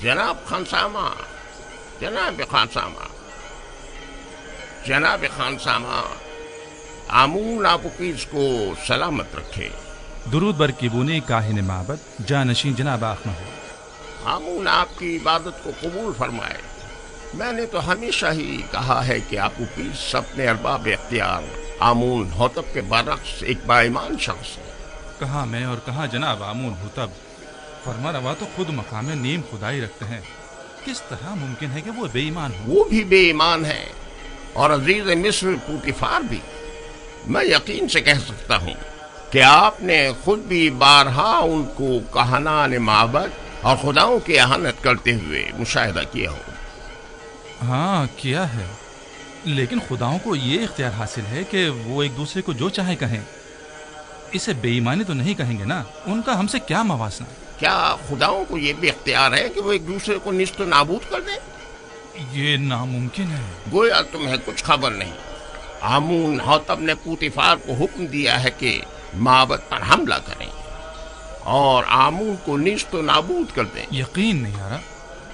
जनाब खानसामा, जनाब खानसामा, जनाब खानसामा, आमून आपुकीज को सलामत रखे। दुरूद बर किबूनी काहिन माबद जानशीन जनाब आखमहू। आमून आपकी इबादत को कबूल फरमाए। मैंने तो हमेशा ही कहा है कि आपुकीज अपने अरबाब इख्तियार आमून होतब के बरक्स एक बाईमान शख्स है। कहाँ मैं और कहाँ जनाब आमून हुतब, फरमा रवा तो खुद मकाम नीम खुदाई रखते हैं। किस तरह मुमकिन है कि वो बेईमान हो? वो भी बेईमान है और अजीज मिस्र पुतिफार भी। मैं यकीन से कह सकता हूँ कि आपने खुद भी बारहा उनको कहानान माबद और खुदाओं की अहानत करते हुए मुशाहिदा किया हो। हाँ किया है, लेकिन खुदाओं को ये इख्तियार हासिल है कि वो एक दूसरे को जो चाहे कहें। इसे बेईमानी तो नहीं कहेंगे ना, उनका हमसे क्या मवासना? क्या खुदाओं को ये भी इख्तियार है कि वो एक दूसरे को निस्त नाबूद कर दें? ये नामुमकिन है। गोया तुम्हें कुछ खबर नहीं। आमून होतब ने पुतिफार को हुक्म दिया है कि माबद पर हमला करें और आमून को निस्त नाबूद कर दें। यकीन नहीं आ रहा,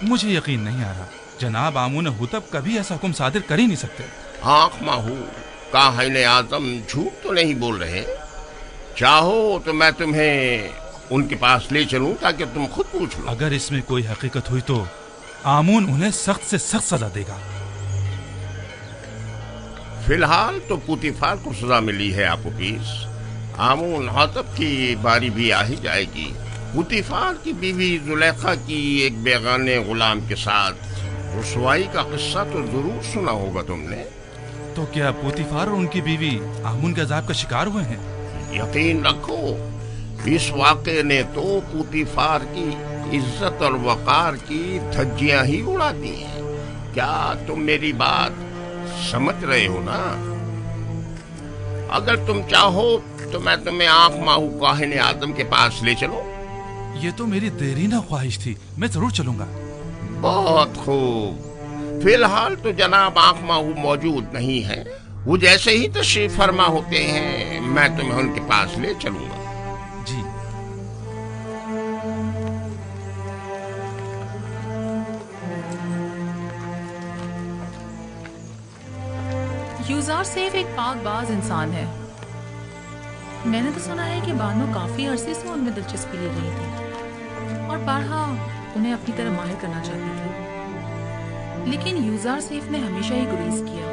मुझे यकीन नहीं आ रहा। जनाब आमून हुतब कभी ऐसा हुक्म सादिर कर ही नहीं सकते। आँख माहू काहिन आजम झूठ तो नहीं बोल रहे। चाहो तो मैं तुम्हें उनके पास ले चलूं ताकि तुम खुद पूछ लो। अगर इसमें कोई हकीकत हुई तो आमून उन्हें सख्त से सख्त सजा देगा। फिलहाल तो पुतिफार को सजा मिली है आपुकीस। आमून होतब की बारी भी आ ही जाएगी। पुतिफार की बीवी जुलेखा की एक बेगाने गुलाम के साथ रुसवाई का किस्सा तो जरूर सुना होगा तुमने। तो क्या पुतिफार और उनकी बीवी आमून के अजाब का शिकार हुए हैं? यकीन रखो, इस वाक़े ने तो पुतिफार की इज्जत और वकार की धज्जियां ही उड़ा दी हैं। क्या तुम मेरी बात समझ रहे हो ना? अगर तुम चाहो तो मैं तुम्हें आँख माहू काहिन आदम के पास ले चलो। ये तो मेरी देरीना ख्वाहिश थी, मैं जरूर चलूंगा। बहुत खूब। फिलहाल तो जनाब आँख माहू मौजूद नहीं है। वो जैसे ही तशरीफ फरमा होते हैं मैं तुम्हें उनके पास ले चलूंगा। जी। यूज़ार सैफ एक पाकबाज इंसान है। मैंने तो सुना है कि बानो काफी अरसे से उनमें दिलचस्पी ले रही थी और बारहा उन्हें अपनी तरह माहिर करना चाहती थी, लेकिन यूज़ार सैफ ने हमेशा ही गुरेज किया।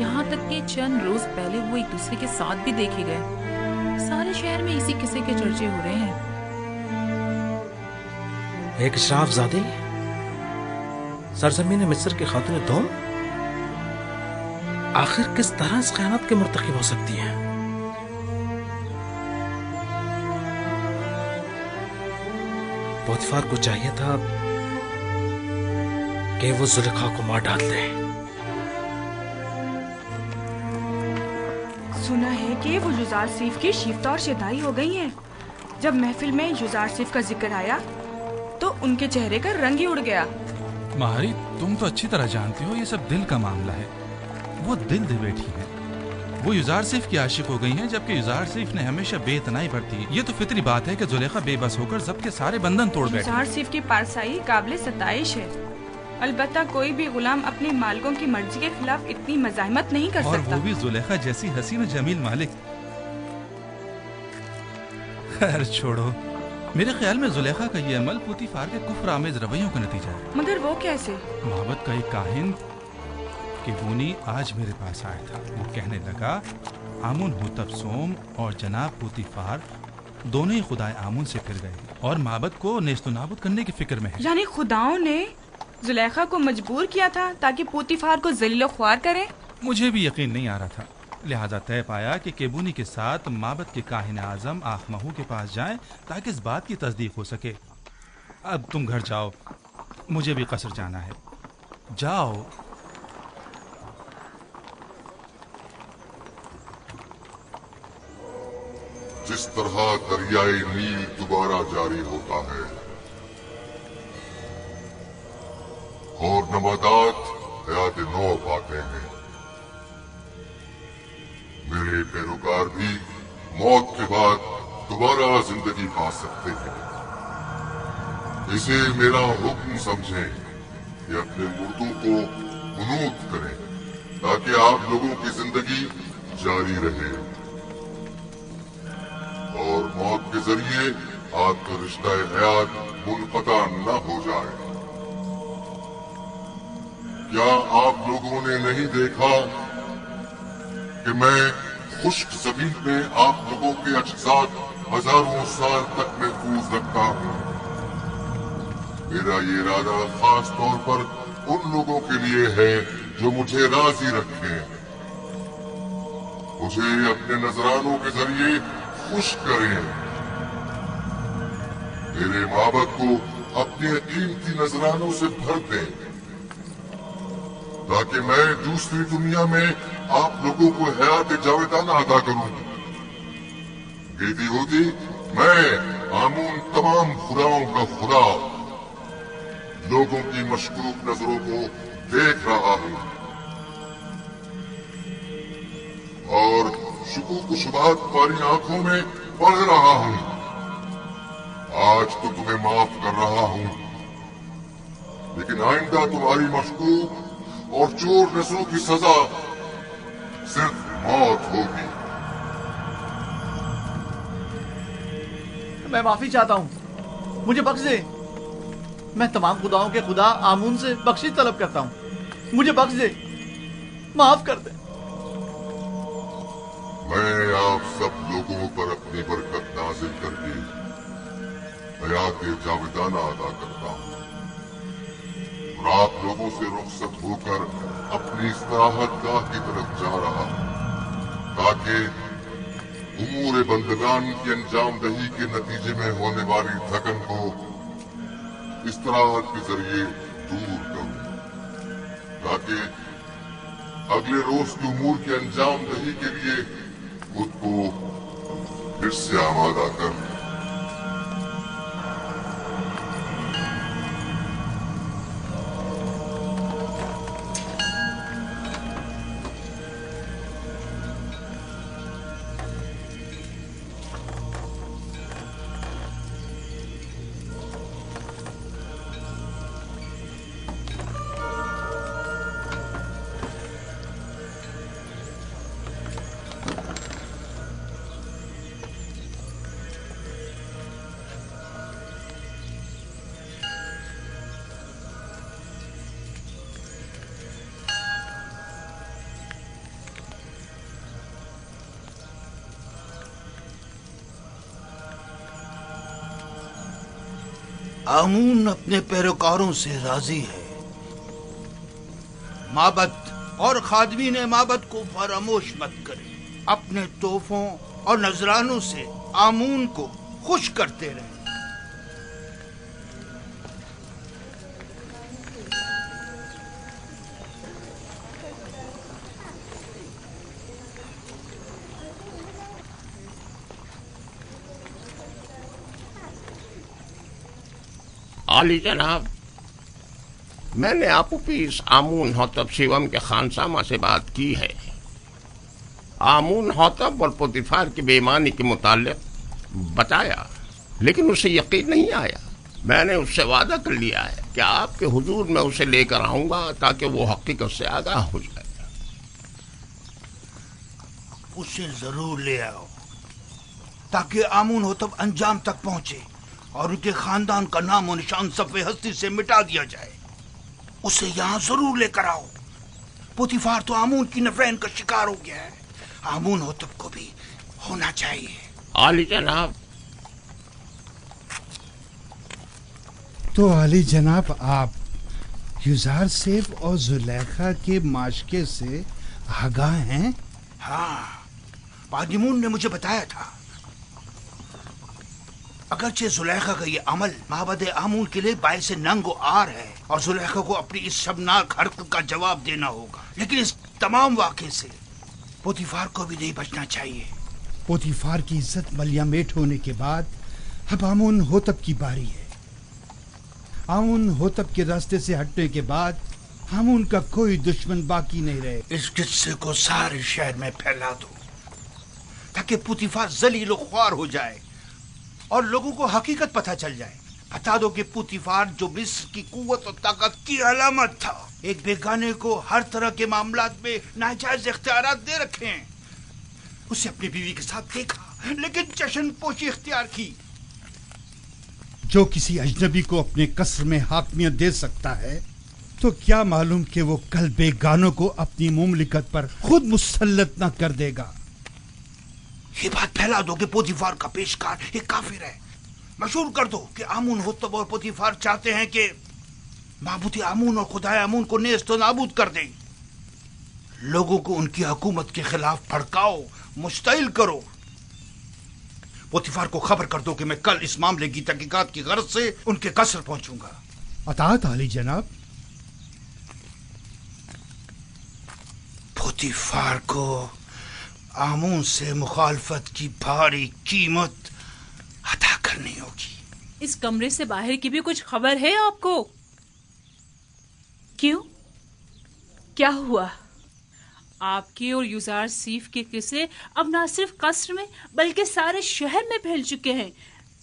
यहाँ तक कि चंद रोज पहले वो एक दूसरे के साथ भी देखे गए। सारे शहर में इसी किस्से के चर्चे हो रहे हैं। एक इशराफजादी सरजमीन मिस्र की खातून दोम आखिर किस तरह इस ख़यानत के मुर्तकिब हो सकती हैं? पोतीफार को चाहिए था कि वो जुलेखा को मार डाल दे। सुना है कि वो युजार सैफ की शिफ्ता और शदाई हो गई हैं। जब महफिल में युजार सैफ का जिक्र आया तो उनके चेहरे का रंग ही उड़ गया। मारी, तुम तो अच्छी तरह जानती हो ये सब दिल का मामला है। वो दिल दे बैठी है। वो युजार सैफ की आशिक हो गई हैं, जबकि युजार सैफ ने हमेशा बेइतनाई बरती है। ये तो फितरी बात है कि जुलेखा बेबस होकर सबके सारे बंधन तोड़ बैठी। युजार सैफ की पारसाई काबिल सताइश है। अलबत्ता कोई भी गुलाम अपने मालिकों की मर्जी के खिलाफ इतनी मज़ाहमत नहीं कर सकता। और वो भी जुलेखा जैसी हसीन जमील मालिक। खैर छोड़ो, मेरे ख्याल में जुलेखा का ये अमल पुतिफार के कुफ्र आमेज रवैयों का नतीजा है। मगर वो कैसे? माबद का एक काहिन किबूनी आज मेरे पास आया था। वो कहने लगा आमुन हुतब सोम और जनाब पुतिफार दोनों ही खुदाए आमुन से फिर गए और माबद को नेस्तो नाबूद करने की फिक्र में है। यानी खुदाओं ने जुलेखा को मजबूर किया था ताकि पुतिफार को जलीलो ख्वार करे। मुझे भी यकीन नहीं आ रहा था, लिहाजा तय पाया कि केबूनी के साथ माबद के काहिन आजम आखमहू के पास जाएं ताकि इस बात की तस्दीक हो सके। अब तुम घर जाओ, मुझे भी कसर जाना है। जाओ। जिस तरह दरियाए नील दोबारा जारी होता है और नबातात हयात नौ पाते हैं, मेरे पैरोकार भी मौत के बाद दोबारा जिंदगी पा सकते हैं। इसे मेरा हुक्म समझें कि अपने मुर्दों को कुनूत करें ताकि आप लोगों की जिंदगी जारी रहे और मौत के जरिए आपका रिश्ता हयात मुनक़ता न हो जाए। क्या आप लोगों ने नहीं देखा कि मैं खुश्क जमीन में आप लोगों के अज्जात हजारों साल तक महफूज रखता हूँ। मेरा ये इरादा खास तौर पर उन लोगों के लिए है जो मुझे राजी रखें। मुझे अपने नजरानों के जरिए खुश करें। मेरे माबद को अपने कीमती नजरानों से भर दें ताकि मैं दूसरी दुनिया में आप लोगों को हयात जावेदाना अदा करूं। कहती होती मैं आमून तमाम खुदाओं का खुदा लोगों की मशकूक नजरों को देख रहा हूं और शुकूक शुबात वाली आंखों में पढ़ रहा हूं। आज तो तुम्हें माफ कर रहा हूं, लेकिन आइंदा तुम्हारी मशकूक और चोर नजरों की सजा सिर्फ मौत होगी। मैं माफी चाहता हूँ, मुझे बख्श दे। मैं तमाम खुदाओं के खुदा आमून से बख्शिश तलब करता हूँ, मुझे बख्श दे, माफ कर दे। मैं आप सब लोगों पर अपनी बरकत नाजिल करके हयात जावेदाना अदा करता हूँ और आप लोगों से रुखसत होकर अपनी इस्तिराहत गाह की तरफ जा रहा हूँ ताकि उमूर बंदगान की अंजाम दही के नतीजे में होने वाली थकन को इस्तिराहत के जरिए दूर करूं ताकि अगले रोज की उमूर के अंजाम दही के लिए खुद को फिर से आमादा कर। आमून अपने पैरोकारों से राजी है। माबद और खादमीन माबद को फरामोश मत करें। अपने तोहफों और नजरानों से आमून को खुश करते रहें। आली जनाब, मैंने आपुपीस आमून होतब शिवम के खानसामा से बात की है। आमून होतब और पोतीफार की बेईमानी के मुताल्लिक बताया, लेकिन उसे यकीन नहीं आया। मैंने उससे वादा कर लिया है कि आपके हुजूर में उसे लेकर आऊंगा ताकि वो हकीकत से आगाह हो जाए। उसे जरूर ले आओ ताकि आमून होतब अंजाम तक पहुंचे और उनके खानदान का नाम और निशान सफ़े हस्ती से मिटा दिया जाए। उसे यहाँ जरूर लेकर आओ। पोतीफार तो आमून की नफरैन का शिकार हो गया है, आमून होतब को भी होना चाहिए। आली जनाब। तो आली जनाब, आप युजार सेफ और जुलेखा के माशके से आगाह हैं? हाँ, बादिमून ने मुझे बताया था। अगरचे जुलेखा का ये अमल माबद आमून के लिए बाइस नंग आर है और जुलेखा को अपनी इस शर्मनाक हरकत का जवाब देना होगा, लेकिन इस तमाम वाक़े से पोतीफार को भी नहीं बचना चाहिए। पोतीफार की इज्जत मलियामेट होने के बाद अब आमून होतब की बारी है। आमून होतब के रास्ते से हटने के बाद आमून का कोई दुश्मन बाकी नहीं रहे। इस किस्से को सारे शहर में फैला दो ताकि पोतीफार जलील ख्वार हो जाए और लोगों को हकीकत पता चल जाए। बता दो कि पुतीफार जो मिस्र की कुव्वत और ताकत की अलामत था, एक बेगाने को हर तरह के मामलात में नाजायज इख्तियारात दे रखे हैं। उसे अपनी बीवी के साथ देखा, लेकिन जश्न पोशी इख्तियार की। जो किसी अजनबी को अपने कसर में हाकमियत दे सकता है, तो क्या मालूम कि वो कल बेगानों को अपनी मुमलिकत पर खुद मुसल्लत न कर देगा। ये बात फैला दो कि पोतीफार का पेशकार एक काफिर है। मशहूर कर दो कि आमून होतब और पोतीफार चाहते हैं कि माबूद आमून और खुदाए आमून को नेस्त नाबूद कर दें। लोगों को उनकी हुकूमत के खिलाफ भड़काओ, मुश्तइल करो। पोतीफार को खबर कर दो कि मैं कल इस मामले की तहकीकात की गर्ज से उनके कसर पहुंचूंगा। अतात आली जनाब। पोतीफार को आमून से मुखालफत की भारी कीमत अदा करनी होगी। इस कमरे से बाहर की भी कुछ खबर है आपको? क्यों, क्या हुआ? आपके और युजार सीफ के किस्से अब ना सिर्फ कस्र में बल्कि सारे शहर में फैल चुके हैं।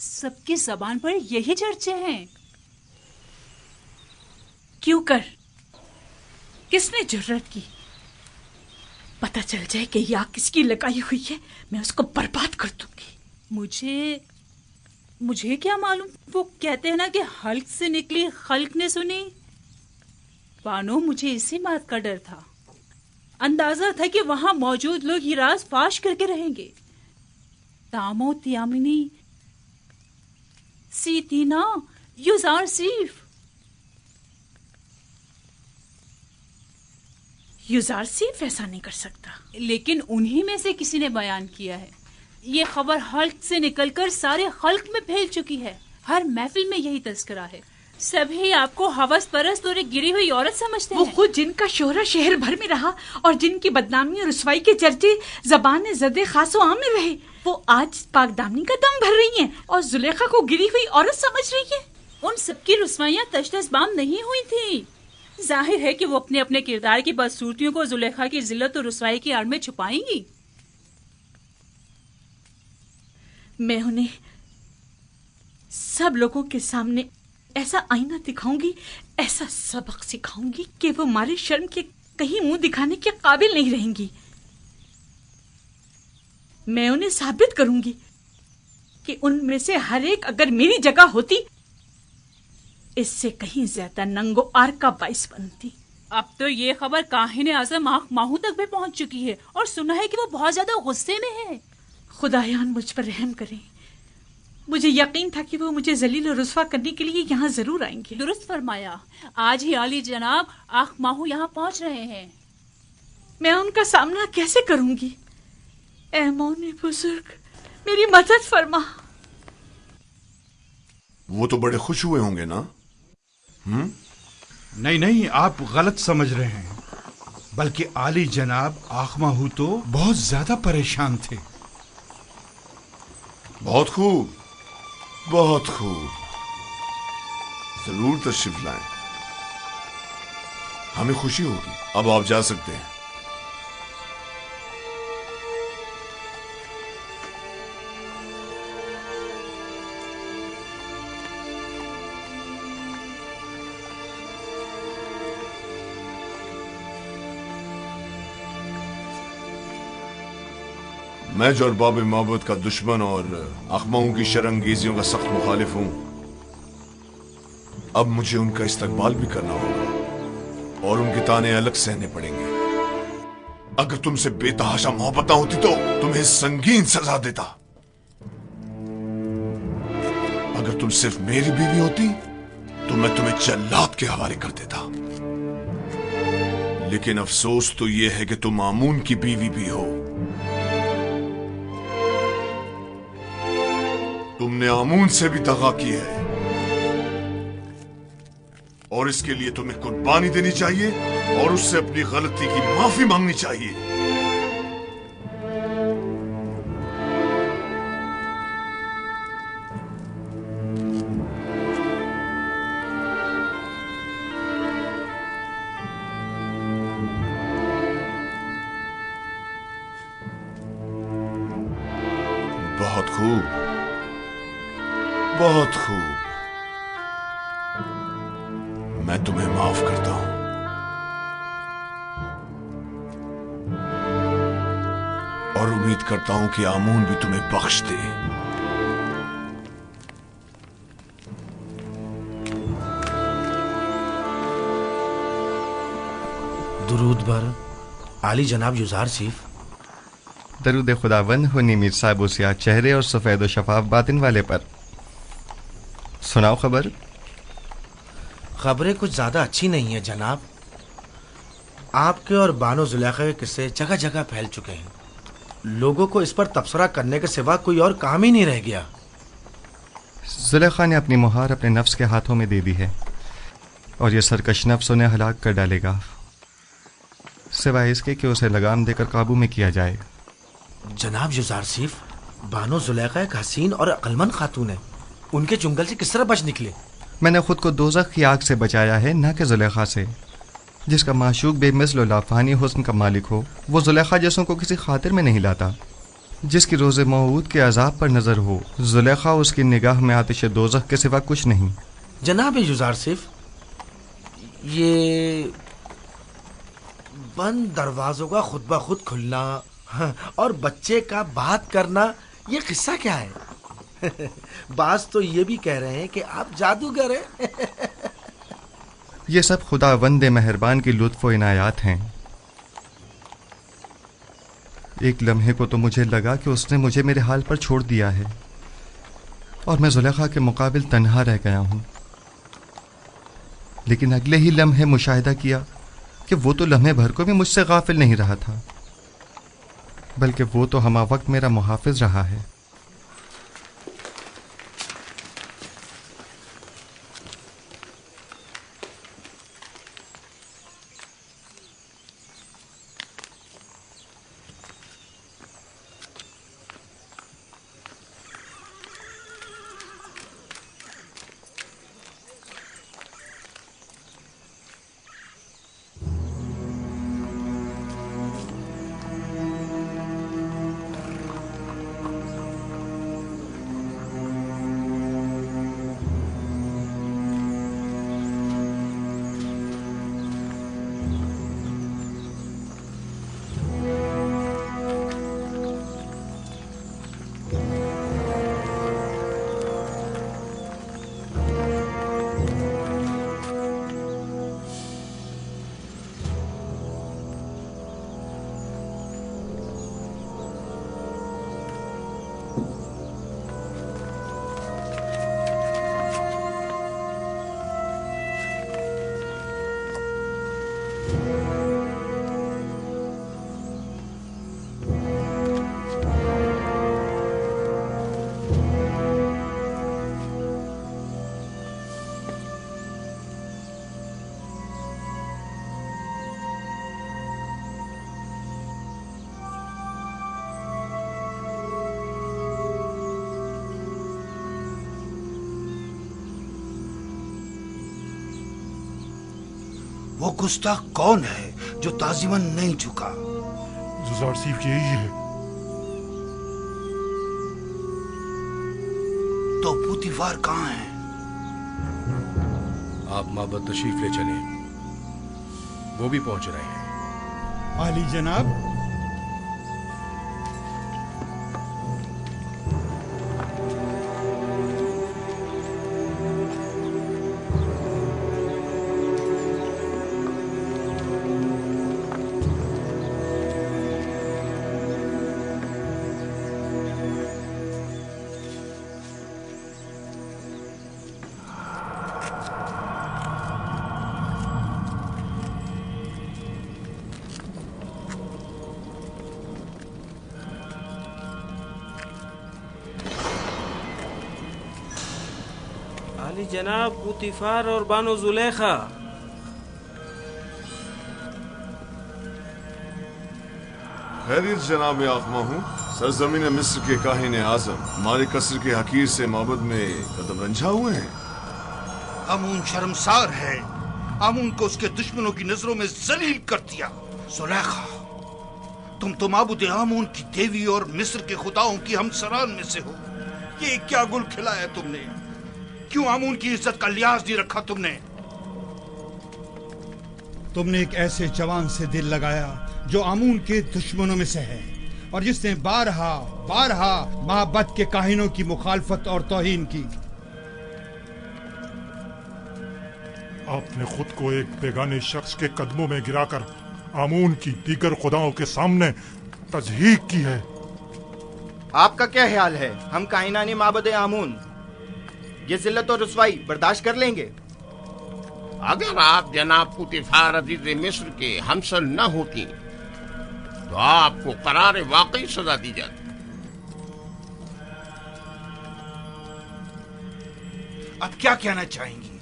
सबकी जबान पर यही चर्चे हैं। क्यों कर? किसने जुर्रत की? पता चल जाए कि ये आग किसकी लगाई हुई है, मैं उसको बर्बाद कर दूंगी। मुझे क्या मालूम। वो कहते हैं ना कि हल्क से निकली खल्क ने सुनी। बानो, मुझे इसी बात का डर था। अंदाजा था कि वहां मौजूद लोग ये राज फाश करके रहेंगे। तामो त्यामिनी, सीतीना, युजार सीफ। युजार सीफ ऐसा नहीं कर सकता। लेकिन उन्हीं में से किसी ने बयान किया है। ये खबर हल्क से निकलकर सारे खल्क में फैल चुकी है। हर महफिल में यही तस्करा है। सभी आपको हवस परस्त और एक गिरी हुई औरत समझते हैं। वो खुद जिनका शोहरा शहर भर में रहा और जिनकी बदनामी और रुसवाई के चर्चे ज़बान ज़दे खासो आम में रहे, वो आज पाकदामनी का दम भर रही हैं और जुलेखा को गिरी हुई औरत समझ रही है। उन सबकी रुसवाइयां तशतशबाम नहीं हुई थी। जाहिर है कि वो अपने अपने किरदार की बदसूरतियों को जुलेखा की जिल्लत और रुसवाई की आड़ में छुपाएंगी। मैं उन्हें सब लोगों के सामने ऐसा आईना दिखाऊंगी, ऐसा सबक सिखाऊंगी कि वो मारे शर्म के कहीं मुंह दिखाने के काबिल नहीं रहेंगी। मैं उन्हें साबित करूंगी कि उनमें से हर एक अगर मेरी जगह होती, इससे कहीं ज्यादा नंगो आर का बाइस बनती। अब तो ये खबर काहिन आज़म माहू तक भी पहुंच चुकी है और सुना है कि वो बहुत ज्यादा गुस्से में है। खुदायान मुझ पर रहम करें। मुझे यकीन था कि वो मुझे जलील और रुस्वा करने के लिए यहाँ जरूर आएंगे। दुरुस्त फरमाया। आज ही आली जनाब आख माहू यहाँ पहुँच रहे हैं। मैं उनका सामना कैसे करूंगी? ऐ मौनी बुजुर्ग, मेरी मदद फरमा। वो तो बड़े खुश हुए होंगे ना? नहीं नहीं, आप गलत समझ रहे हैं। बल्कि आली जनाब आखमाहू तो बहुत ज्यादा परेशान थे। बहुत खूब, बहुत खूब। जरूर तशरीफ लाएं, हमें खुशी होगी। अब आप जा सकते हैं। मैं जो अरबाब माबूद का दुश्मन और अखमाओं की शरंगेजियों का सख्त मुखालिफ हूं, अब मुझे उनका इस्तकबाल भी करना होगा और उनके ताने अलग सहने पड़ेंगे। अगर तुमसे बेतहाशा मोहब्बत होती तो तुम्हें संगीन सजा देता। अगर तुम सिर्फ मेरी बीवी होती तो मैं तुम्हें जल्लाद के हवाले कर देता। लेकिन अफसोस तो यह है कि तुम आमून की बीवी भी हो। तुमने आमून से भी दगा की है और इसके लिए तुम्हें कुर्बानी देनी चाहिए और उससे अपनी गलती की माफी मांगनी चाहिए। बहुत खूब, बहुत खूब। मैं तुम्हें माफ करता हूं। और उम्मीद करता हूं कि आमून भी तुम्हें बख्श दे। दुरूद बर आली जनाब युजार सीफ। दरूद खुदावंद हो मीर साहब उस सियाह चेहरे और सफ़ेद व शफाफ बातिन वाले पर। सुनाओ खबर। खबरें कुछ ज्यादा अच्छी नहीं है जनाब। आपके और बानो जुलेखा के किस्से जगह जगह फैल चुके हैं। लोगों को इस पर तबसरा करने के सिवा कोई और काम ही नहीं रह गया। जुलेखा ने अपनी मुहार अपने नफ्स के हाथों में दे दी है और ये सरकश नफ्स उन्हें हलाक कर डालेगा, सिवाय इसके कि उसे लगाम देकर काबू में किया जाए। जनाब युजार सीफ, बानो जुलेखा एक हसीन और अक्लमंद खातून है। उनके चुंगल से किस तरह बच निकले? मैंने खुद को दोज़ख की आग से बचाया है, ना कि जुलेखा से। जिसका माशूक बेमिसल और लाफानी हुस्न का मालिक हो, वो जुलेखा जैसों को किसी खातिर में नहीं लाता। जिसकी रोज़े मौऊद के अजाब पर नज़र हो, जुलेखा उसकी निगाह में आतिश दोज़ख के सिवा कुछ नहीं। जनाब युजार सीफ, ये बंद दरवाजों का खुद ब खुद खुलना और बच्चे का बात करना, ये किस्सा क्या है? बास तो ये भी कह रहे हैं कि आप जादूगर हैं। ये सब खुदावंद मेहरबान की लुत्फ़ व इनायात हैं। एक लम्हे को तो मुझे लगा कि उसने मुझे मेरे हाल पर छोड़ दिया है और मैं जुलेखा के मुकाबिल तन्हा रह गया हूँ। लेकिन अगले ही लम्हे मुशाहिदा किया कि वो तो लम्हे भर को भी मुझसे गाफिल नहीं रहा था, बल्कि वो तो हमा वक्त मेरा मुहाफिज रहा है। वो गुस्ताख कौन है जो ताजिमन नहीं झुका? जुजार सीफ यही है। तो पुतिफार कहाँ है? आप माबद तशरीफ ले चले, वो भी पहुंच रहे हैं। आली जनाब, आली जनाब, पुतिफार और बानो जुलेखा। खैरियत जनाब आखमा हूँ। सरजमीन मिस्र के काहिन आजम हमारे कसर के हकीर से माबद में कदम रंझा हुए हैं। आमून शर्मसार है। आमून को उसके दुश्मनों की नजरों में जलील कर दिया। जुलेखा, तुम तो माबूद आमून की देवी और मिस्र के खुदाओं की हमसरान में से हो। ये क्या गुल खिलाया तुमने? क्यों आमून की इज्जत का लिहाज नहीं रखा तुमने? تم نے ایک ایسے جوان سے دل لگایا جو آمون کے دشمنوں میں سے ہے اور جس نے بارہا معبد کے کاہنوں کی مخالفت اور توہین کی. آپ نے خود کو ایک بیگانے شخص کے قدموں میں گرا کر آمون کی دیگر خداؤں کے سامنے تضحیق کی ہے. آپ کا کیا خیال ہے؟ ہم کائنانی معبد آمون یہ ذلت اور رسوائی برداشت کر لیں گے؟ اگر آپ جناب پوتیفار عزیز مصر کے ہمسر نہ ہوتی تو آپ کو قرار واقعی سزا دی جاتی. اب کیا کہنا چاہیں گی؟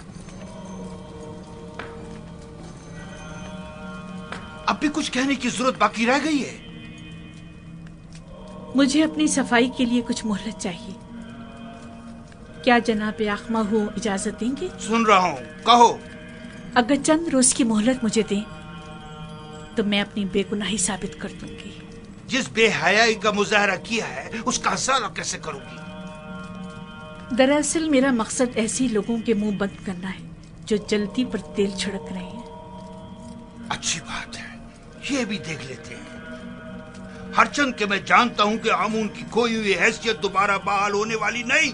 اب بھی کچھ کہنے کی ضرورت باقی رہ گئی ہے؟ مجھے اپنی صفائی کے لیے کچھ مہلت چاہیے. کیا جناب آخمہو اجازت دیں گے؟ سن رہا ہوں، کہو. اگر چند روز کی مہلت مجھے دیں تو میں اپنی بے گناہی ثابت کر دوں گی. جس بے حیائی کا مظاہرہ کیا ہے اس کا ازالہ کیسے کروں گی؟ دراصل میرا مقصد ایسی لوگوں کے منہ بند کرنا ہے جو جلدی پر تیل چھڑک رہے ہیں. اچھی بات ہے، یہ بھی دیکھ لیتے ہیں. ہرچند کہ میں جانتا ہوں کہ آمون کی کھوئی ہوئی حیثیت دوبارہ بحال ہونے والی نہیں.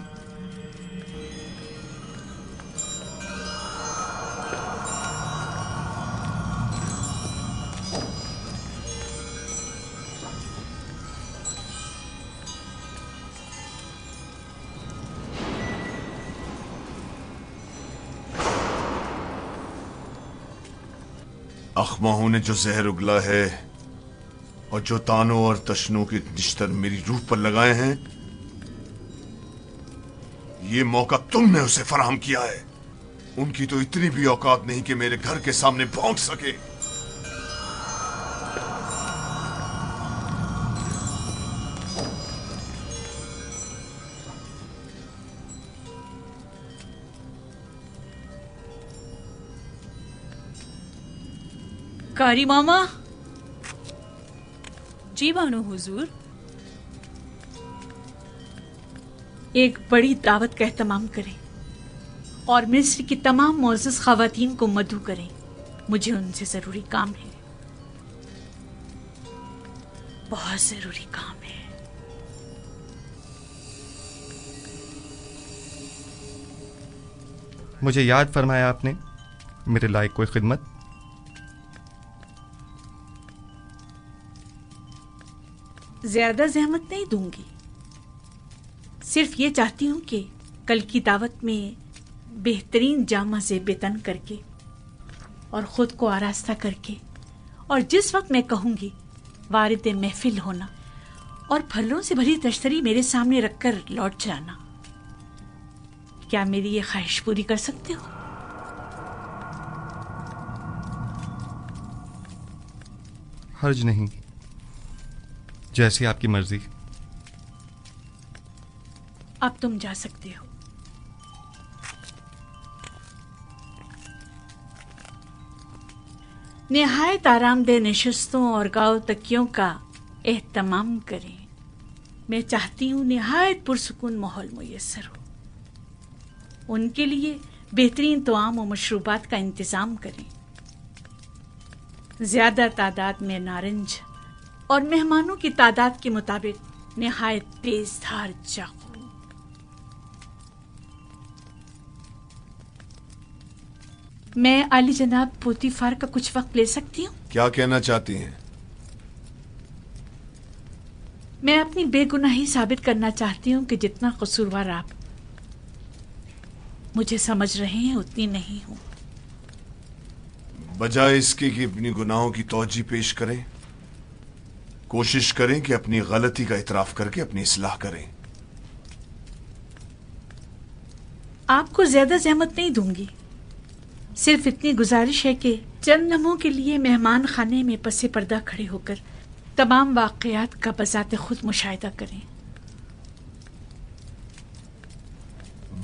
اخماہوں نے جو زہر اگلا ہے اور جو تانوں اور تشنوں کے نشتر میری روح پر لگائے ہیں، یہ موقع تم نے اسے فراہم کیا ہے. ان کی تو اتنی بھی اوقات نہیں کہ میرے گھر کے سامنے بھونک سکے. کاری ماما. جی بانو حضور. ایک بڑی دعوت کا اہتمام کریں اور مصر کی تمام معزز خواتین کو مدعو کریں. مجھے ان سے ضروری کام ہے، بہت ضروری کام ہے. مجھے یاد فرمایا آپ نے میرے لائق کوئی خدمت؟ زیادہ زحمت نہیں دوں گی. صرف یہ چاہتی ہوں کہ کل کی دعوت میں بہترین جامہ زیب تن کر کے اور خود کو آراستہ کر کے اور جس وقت میں کہوں گی وارد محفل ہونا اور پھلوں سے بھری تشتری میرے سامنے رکھ کر لوٹ جانا. کیا میری یہ خواہش پوری کر سکتے ہو؟ حرج نہیں، جیسی آپ کی مرضی. اب تم جا سکتے ہو. نہایت آرام دہ نشستوں اور گاؤ تکیوں کا اہتمام کریں. میں چاہتی ہوں نہایت پرسکون ماحول میسر ہو. ان کے لیے بہترین طعام و مشروبات کا انتظام کریں. زیادہ تعداد میں نارنج اور مہمانوں کی تعداد کے مطابق نہایت تیز دھار چاقو. میں عالی جناب پوتیفار کا کچھ وقت لے سکتی ہوں؟ کیا کہنا چاہتی ہیں؟ میں اپنی بے گناہی ثابت کرنا چاہتی ہوں کہ جتنا قصوروار آپ مجھے سمجھ رہے ہیں اتنی نہیں ہوں. بجائے اس کے کہ اپنی گناہوں کی توجہ پیش کریں، کوشش کریں کہ اپنی غلطی کا اعتراف کر کے اپنی اصلاح کریں. آپ کو زیادہ زحمت نہیں دوں گی. صرف اتنی گزارش ہے کہ چند لمحوں کے لیے مہمان خانے میں پس پردہ کھڑے ہو کر تمام واقعات کا بذات خود مشاہدہ کریں.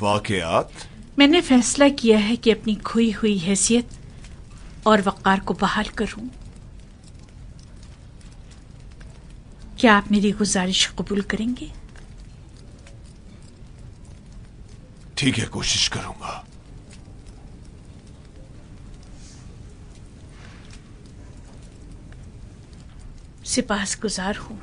واقعات؟ میں نے فیصلہ کیا ہے کہ اپنی کھوئی ہوئی حیثیت اور وقار کو بحال کروں. کیا آپ میری گزارش قبول کریں گے؟ ٹھیک ہے، کوشش کروں گا. सिपाहसगुजार हूँ।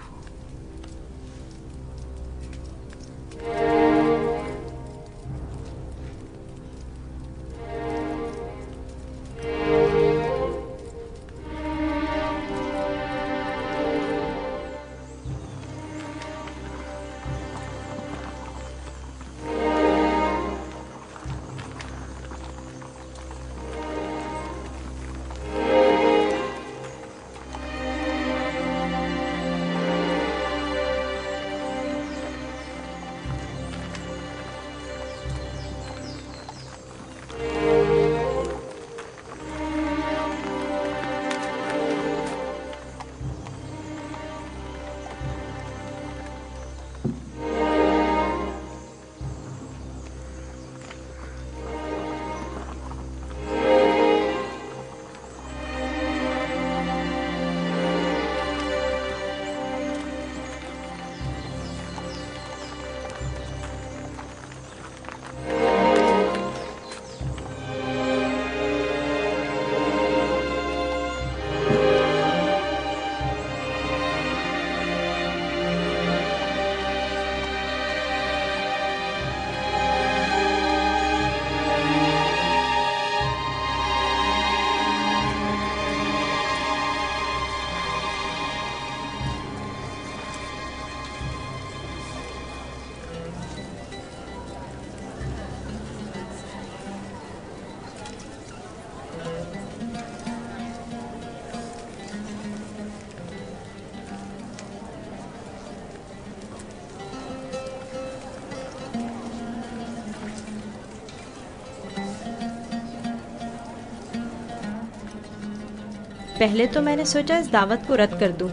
پہلے تو میں نے سوچا اس دعوت کو رد کر دوں،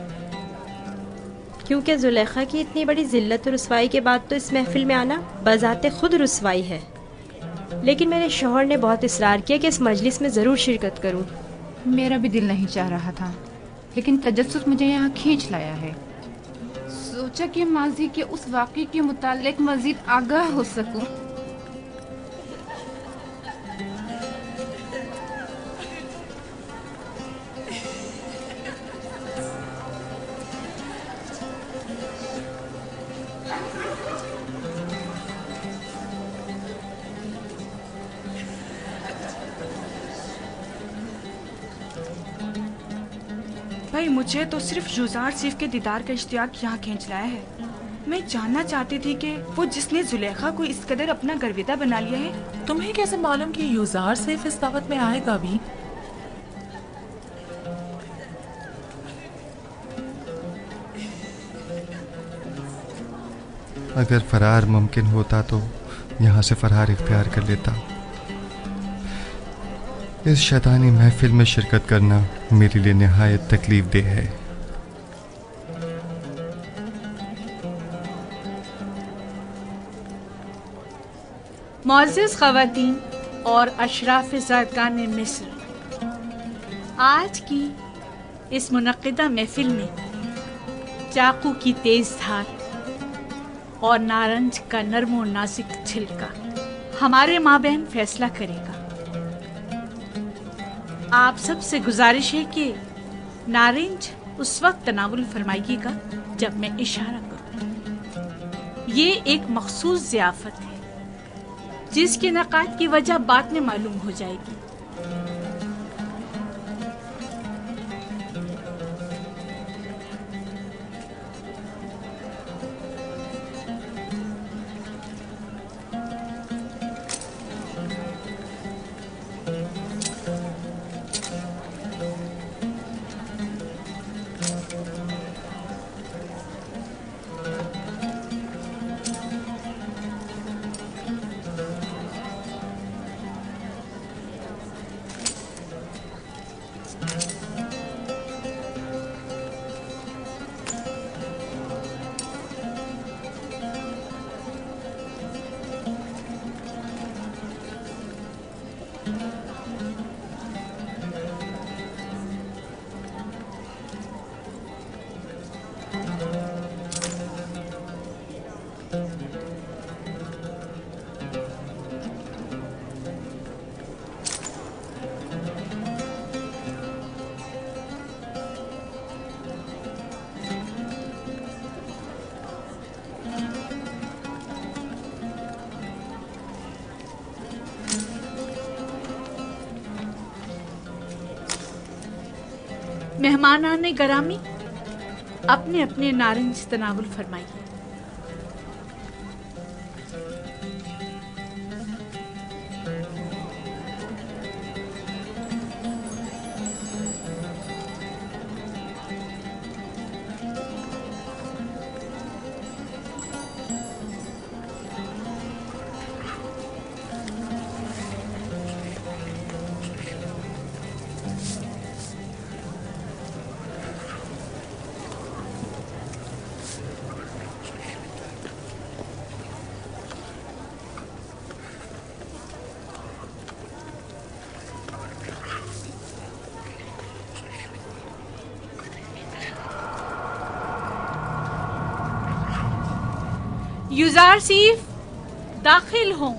کیونکہ زلیخا کی اتنی بڑی ذلت و رسوائی کے بعد تو اس محفل میں آنا بذات خود رسوائی ہے، لیکن میرے شوہر نے بہت اصرار کیا کہ اس مجلس میں ضرور شرکت کروں۔ میرا بھی دل نہیں چاہ رہا تھا، لیکن تجسس مجھے یہاں کھینچ لایا ہے۔ سوچا کہ ماضی کے اس واقعے کے متعلق مزید آگاہ ہو سکوں۔ بھائی مجھے تو صرف یوزار سیف کے دیدار کا اشتیاق یہاں کھینچ لایا ہے۔ میں جاننا چاہتی تھی کہ وہ جس نے زلیخا کو اس قدر اپنا گرویدہ بنا لیا ہے۔ تمہیں کیسے معلوم کہ یوزار سیف اس دعوت میں آئے گا بھی؟ اگر فرار ممکن ہوتا تو یہاں سے فرار اختیار کر لیتا۔ اس شیطانی محفل میں شرکت کرنا میرے لیے نہایت تکلیف دہ ہے۔ معزز خواتین اور اشراف زادگان مصر، آج کی اس منعقدہ محفل میں چاقو کی تیز دھار اور نارنج کا نرم و نازک چھلکا ہمارے مابین فیصلہ کرے گا۔ آپ سب سے گزارش ہے کہ نارنج اس وقت تناول فرمائیے گا جب میں اشارہ کروں۔ یہ ایک مخصوص ضیافت ہے جس کے انعقاد کی وجہ بعد میں معلوم ہو جائے گی۔ مہمانان گرامی، اپنے اپنے نارنج تناول فرمائیے۔ یوزار سیف داخل ہوں۔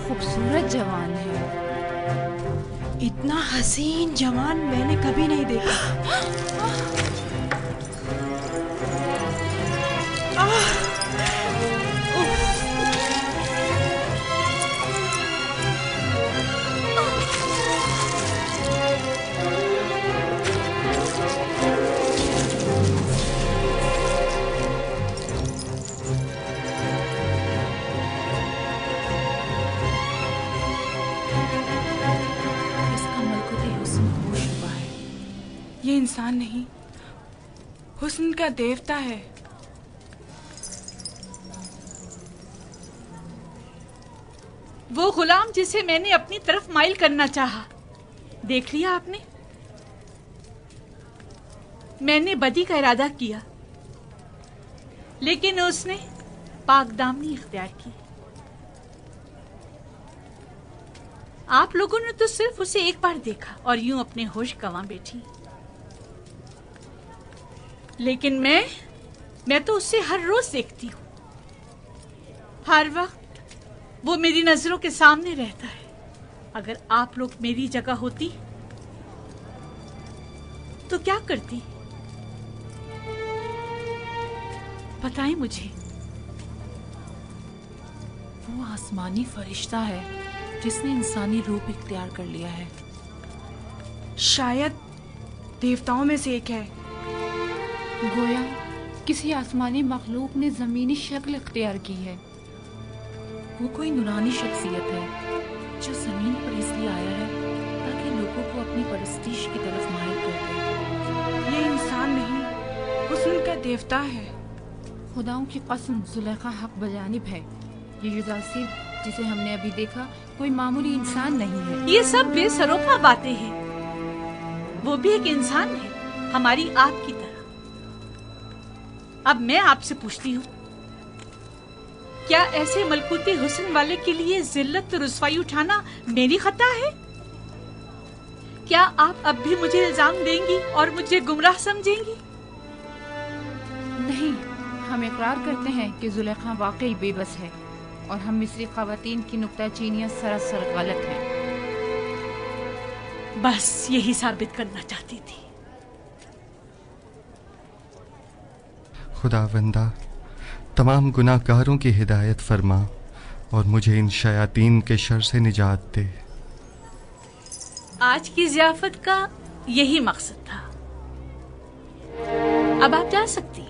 خوبصورت جوان ہے، اتنا حسین جوان میں نے کبھی نہیں دیکھا۔ یہ انسان نہیں، حسن کا دیوتا ہے۔ وہ غلام جسے میں نے اپنی طرف مائل کرنا چاہا، دیکھ لیا آپ نے؟ میں نے بدی کا ارادہ کیا، لیکن اس نے پاک دامنی اختیار کی۔ آپ لوگوں نے تو صرف اسے ایک بار دیکھا اور یوں اپنے ہوش گنوا بیٹھی، لیکن میں تو اسے ہر روز دیکھتی ہوں، ہر وقت وہ میری نظروں کے سامنے رہتا ہے۔ اگر آپ لوگ میری جگہ ہوتی تو کیا کرتی؟ بتائیں مجھے۔ وہ آسمانی فرشتہ ہے جس نے انسانی روپ اختیار کر لیا ہے۔ شاید دیوتاؤں میں سے ایک ہے، گویا کسی آسمانی مخلوق نے زمینی شکل اختیار کی ہے۔ وہ کوئی نورانی شخصیت ہے جو زمین پر اس لیے آیا ہے تاکہ لوگوں کو اپنی پرستش کی طرف مائل کر دے۔ یہ انسان نہیں، حسن کا دیوتا ہے۔ خداؤں کی قسم، زلیخا حق بجانب ہے۔ یہ یوزاسیف جسے ہم نے ابھی دیکھا کوئی معمولی انسان نہیں ہے۔ یہ سب بے سروپا باتیں ہیں۔ वो भी एक इंसान है, हमारी आपकी तरह। अब मैं आपसे पूछती हूँ, क्या ऐसे मलकूती हुस्न वाले के लिए जिल्लत रुसवाई उठाना मेरी खता है? क्या आप अब भी मुझे इल्जाम देंगी और मुझे गुमराह समझेंगी? नहीं, हम इकरार करते हैं कि जुलेखा वाकई बेबस है और हम मिस्री ख़वातीन की नुक्ताचीनियाँ सरासर गलत हैं। बस यही साबित करना चाहती थी। खुदावंदा, तमाम गुनाहगारों की हिदायत फरमा और मुझे इन शयातीन के शर से निजात दे। आज की ज़ियाफत का यही मकसद था। अब आप जा सकती हैं।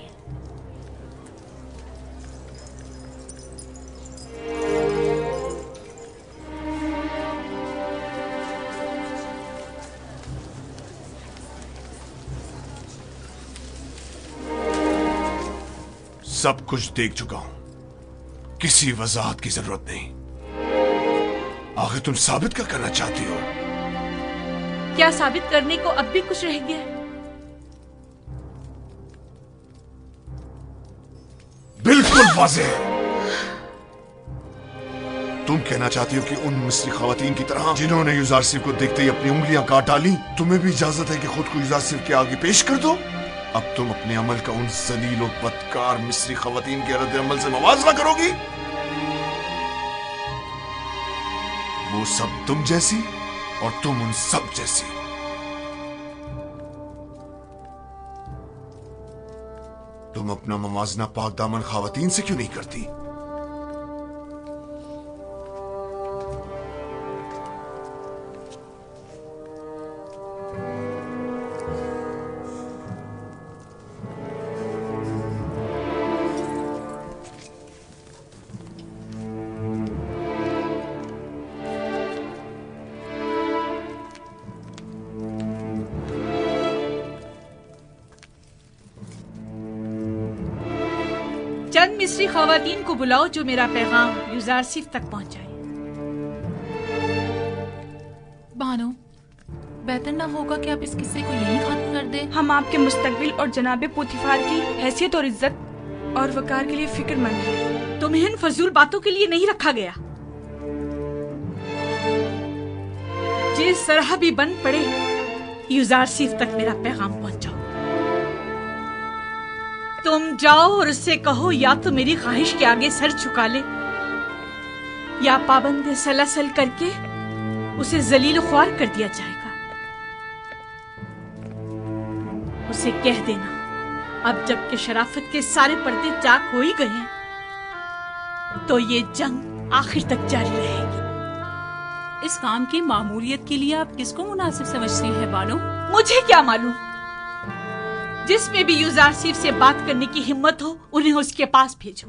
सब कुछ देख चुका हूं, किसी वजाहत की जरूरत नहीं। आखिर तुम साबित क्या करना चाहती हो? क्या साबित करने को अब भी कुछ रह गया है? बिल्कुल वाज़ेह है। तुम कहना चाहती हो कि उन मिस्री खवातीन की तरह जिन्होंने युजारसिफ को देखते ही अपनी उंगलियां काट डाली, तुम्हें भी इजाजत है कि खुद को युजारसिफ के आगे पेश कर दो? अब तुम अपने अमल का उन जलील और बदकार मिस्री खवातीन के रद्द अमल से मुवाजना करोगी? वो सब तुम जैसी और तुम उन सब जैसी। तुम अपना मवाजना पाक दामन खवातीन से क्यों नहीं करती? चंद मिस्री खवातीन को बुलाओ जो मेरा पैगाम युजारसिफ तक पहुंचाए। बानो, बेहतर ना होगा कि आप इस किस्से को यहीं खत्म कर दें? हम आपके मुस्तकबिल और जनाबे पुतिफार की हैसियत और इज्जत और वकार के लिए फिक्रमंद हैं। तुम्हें इन फजूल बातों के लिए नहीं रखा गया। जिस तरह भी बन पड़े, युजारसिफ तक मेरा पैगाम पहुंचाओ। तुम जाओ और उससे कहो या तो मेरी ख्वाहिश के आगे सर झुका ले या पाबंद सलासल करके उसे जलील ख्वार कर दिया जाएगा। उसे कह देना, अब जबकि शराफत के सारे पर्दे चाक हो ही गए हैं, तो ये जंग आखिर तक जारी रहेगी। इस काम की मामूलियत के लिए आप किसको मुनासिब समझती हैं बानो? मुझे क्या मालूम। जिसमें भी युजारसिफ से बात करने की हिम्मत हो, उन्हें उसके पास भेजो।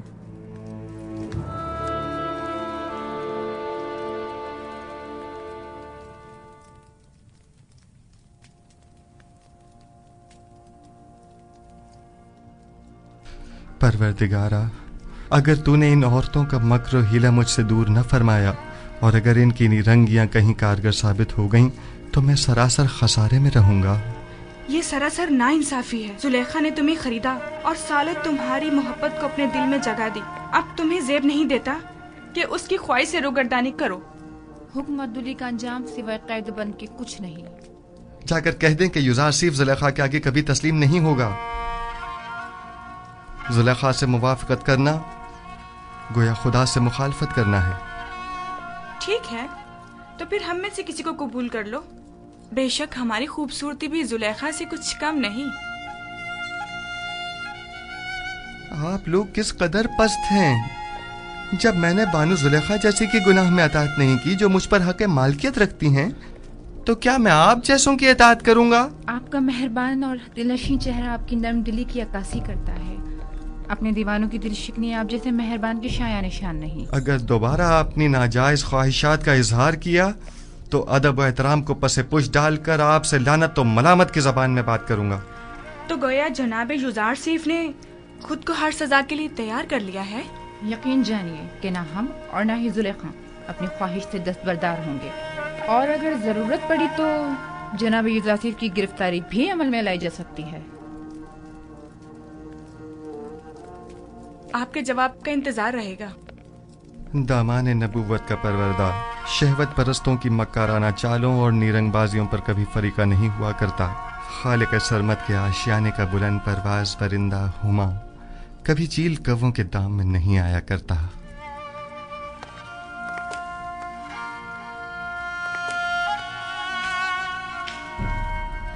परवरदिगारा, अगर तूने इन औरतों का मक्र और हीला मुझसे दूर न फरमाया और अगर इनकी निरंगियां कहीं कारगर साबित हो गईं, तो मैं सरासर खसारे में रहूंगा। ये सरासर नाइंसाफी है। जुलेखा ने तुम्हें खरीदा और सालों तुम्हारी मोहब्बत को अपने दिल में जगा दी। अब तुम्हें जेब नहीं देता कि उसकी ख्वाहिश से रोगर्दानी करो। हुक्म अब्दुल्ली का अंजाम सिवाय कैद बन के कुछ नहीं। जाकर कह दें कि युजारसिफ जुलेखा के आगे कभी तस्लीम नहीं होगा। जुलेखा से मुवाफकत करना गोया खुदा से मुखालफत करना है। ठीक है, तो फिर हम में से किसी को कबूल कर लो। बेशक हमारी खूबसूरती भी जुलेखा से कुछ कम नहीं। आप लोग किस कदर पस्त हैं। जब मैंने बानो जुलेखा जैसी की गुनाह में अताअत नहीं की जो मुझ पर हक मालकियत रखती हैं, तो क्या मैं आप जैसों की अताअत करूंगा? आपका मेहरबान और दिलनशीं चेहरा आपकी नर्म दिली की अक्कासी करता है। अपने दीवानों की दिल शिकनी आप जैसे मेहरबान के शाया निशान नहीं। अगर दोबारा अपनी नाजायज ख्वाहिशात का इजहार किया तो अदब व एहतराम को पसे पुश डालकर आपसे लानत तो मलामत की जबान में बात करूंगा। तो गोया जनाब युजारसिफ ने खुद को हर सजा के लिए तैयार कर लिया है। यकीन जानिए कि ना हम और ना ही जुलेखा अपनी ख्वाहिश से दस्तबरदार होंगे, और अगर जरूरत पड़ी तो जनाब युजासिफ की गिरफ्तारी भी अमल में लाई जा सकती है। आपके जवाब का इंतजार रहेगा। दामान नबूवत का परवरदा शहवत परस्तों की मक्काराना चालों और नीरंगबाजियों पर कभी फरीका नहीं हुआ करता। खालिक सरमत के आशियाने का बुलंद परवाज परिंदा हुमा कभी चील कव्वों के दाम में नहीं आया करता।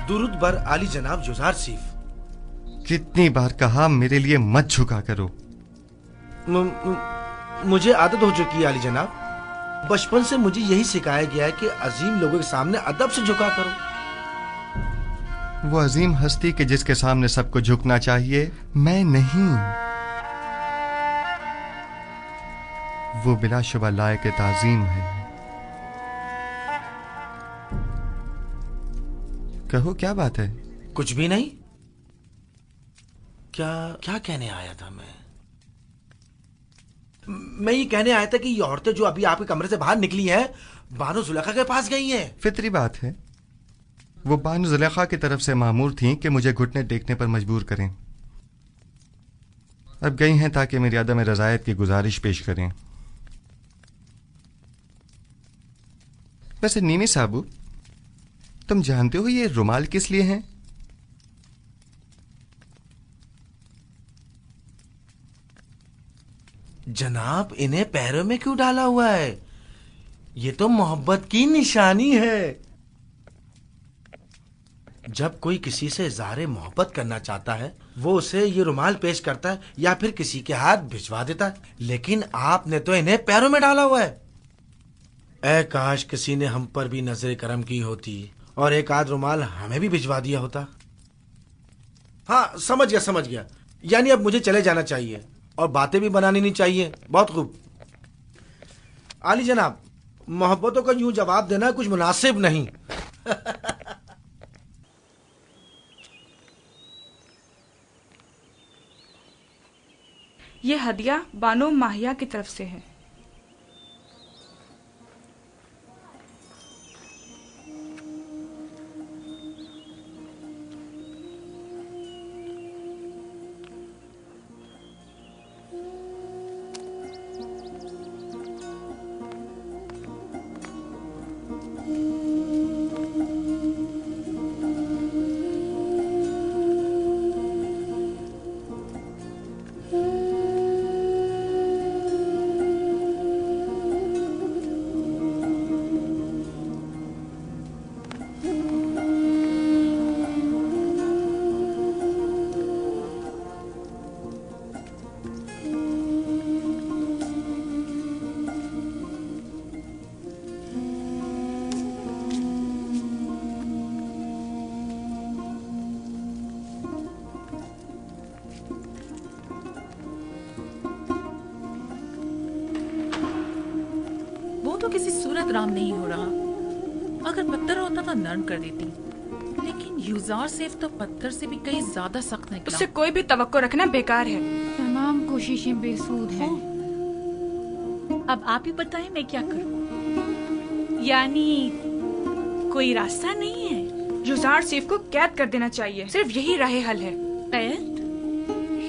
दुरूद बर आली जनाब जुजार सीफ। कितनी बार कहा मेरे लिए मत झुका करो। मुझे आदत हो चुकी है आली जनाब। बचपन से मुझे यही सिखाया गया है कि अजीम लोगों के सामने अदब से झुका करो। वो अजीम हस्ती के जिसके सामने सबको झुकना चाहिए, मैं नहीं। वो बिलाशुबा लायक ताजीम है। कहो क्या बात है? कुछ भी नहीं। क्या कहने आया था मैं ये कहने आया था कि ये औरतें जो अभी आपके कमरे से बाहर निकली हैं बानो जुलेखा के पास गई हैं। फितरी बात है। वो बानो जुलेखा की तरफ से मामूर थीं कि मुझे घुटने टेकने पर मजबूर करें। अब गई हैं ताकि मेरी अदम रज़ायत की गुजारिश पेश करें। वैसे नीमी साहब, तुम जानते हो ये रुमाल किस लिए हैं? जनाब, इन्हें पैरों में क्यों डाला हुआ है? ये तो मोहब्बत की निशानी है। जब कोई किसी से इज़हार मोहब्बत करना चाहता है वो उसे ये रुमाल पेश करता है या फिर किसी के हाथ भिजवा देता है, लेकिन आपने तो इन्हें पैरों में डाला हुआ है। ऐ काश किसी ने हम पर भी नजर करम की होती और एक आध रुमाल हमें भी भिजवा दिया होता। हाँ, समझ गया। यानी अब मुझे चले जाना चाहिए और बातें भी बनानी नहीं चाहिए। बहुत खूब। आली जनाब, मोहब्बतों का यूं जवाब देना कुछ मुनासिब नहीं। ये हदिया बानो माहिया की तरफ से है। तो किसी सूरत राम नहीं हो रहा। अगर पत्थर होता तो नरम कर देती, लेकिन यूजार सेफ तो पत्थर से भी कहीं ज्यादा सख्त निकला। उससे कोई भी तवक्को रखना बेकार है। तमाम कोशिशें बेसूद हैं। अब आप ही बताएं मैं क्या करूं? यानी कोई रास्ता नहीं है? यूजार सेफ को कैद कर देना चाहिए, सिर्फ यही राह हल है। कैद?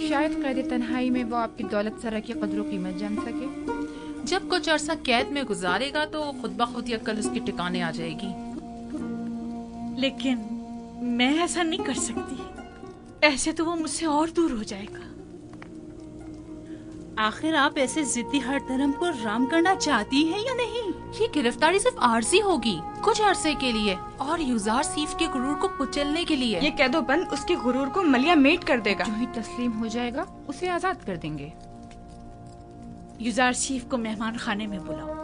शायद कैद तन्हाई में वो आपकी दौलत सरा की कदर कीमत जान सके। जब कुछ अरसा कैद में गुजारेगा तो खुद ब खुद ये अक्ल उसके ठिकाने आ जाएगी। लेकिन मैं ऐसा नहीं कर सकती। ऐसे तो वो मुझसे और दूर हो जाएगा। आखिर आप ऐसे जिद्दी हर धर्म को राम करना चाहती हैं या नहीं? ये गिरफ्तारी सिर्फ आर्जी होगी, कुछ अरसे के लिए, और यूजार सीफ के गुरूर को कुचलने के लिए। ये कैदोबंद उसके गुरूर को मलिया मेट कर देगा। जो ही तस्लीम हो जाएगा उसे आजाद कर देंगे। यूजार सीफ को मेहमान खाने में बुलाओ।